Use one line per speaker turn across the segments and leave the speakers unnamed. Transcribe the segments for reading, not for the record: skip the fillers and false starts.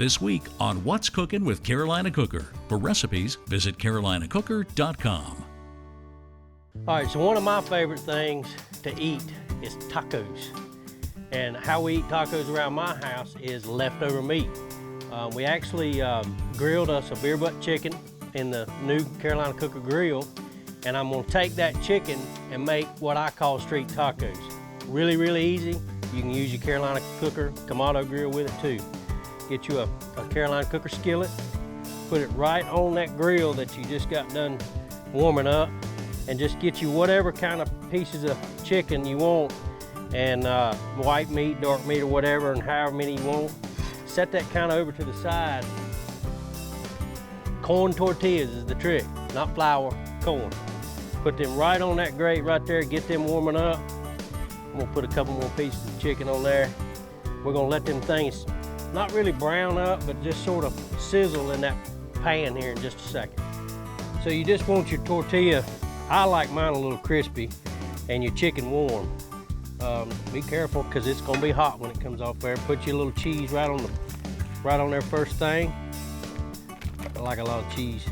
This week on What's Cooking with Carolina Cooker. For recipes, visit carolinacooker.com.
All right, so one of my favorite things to eat is tacos. And how we eat tacos around my house is leftover meat. We actually grilled us a beer butt chicken in the new Carolina Cooker Grill, and I'm gonna take that chicken and make what I call street tacos. Really, really easy. You can use your Carolina Cooker Kamado Grill with it too. Get you a Carolina Cooker skillet, put it right on that grill that you just got done warming up, and just get you whatever kind of pieces of chicken you want, and white meat, dark meat, or whatever, and however many you want. Set that kind of over to the side. Corn tortillas is the trick, not flour, corn. Put them right on that grate right there, get them warming up. I'm gonna put a couple more pieces of chicken on there. We're gonna let them things not really brown up, but just sort of sizzle in that pan here in just a second. So you just want your tortilla, I like mine a little crispy, and your chicken warm. Be careful, because it's gonna be hot when it comes off there. Put your little cheese right on there first thing. I like a lot of cheese.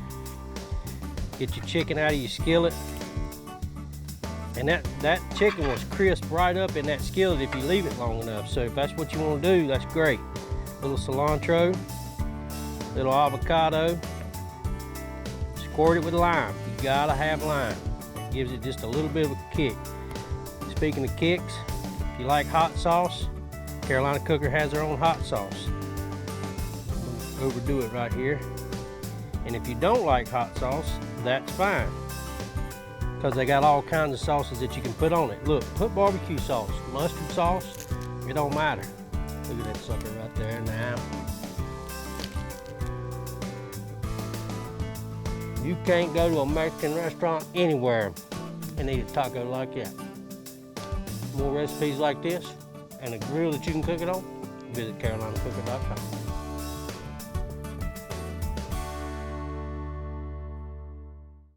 Get your chicken out of your skillet. And that chicken was crisp right up in that skillet if you leave it long enough. So if that's what you want to do, that's great. Little cilantro, little avocado. Squirt it with lime. You gotta have lime. It gives it just a little bit of a kick. Speaking of kicks, if you like hot sauce, Carolina Cooker has their own hot sauce. Overdo it right here. And if you don't like hot sauce, that's fine, because they got all kinds of sauces that you can put on it. Look, put barbecue sauce, mustard sauce, it don't matter. Look at that sucker right there now. You can't go to a Mexican restaurant anywhere and eat a taco like that. More recipes like this and a grill that you can cook it on, visit carolinacooker.com.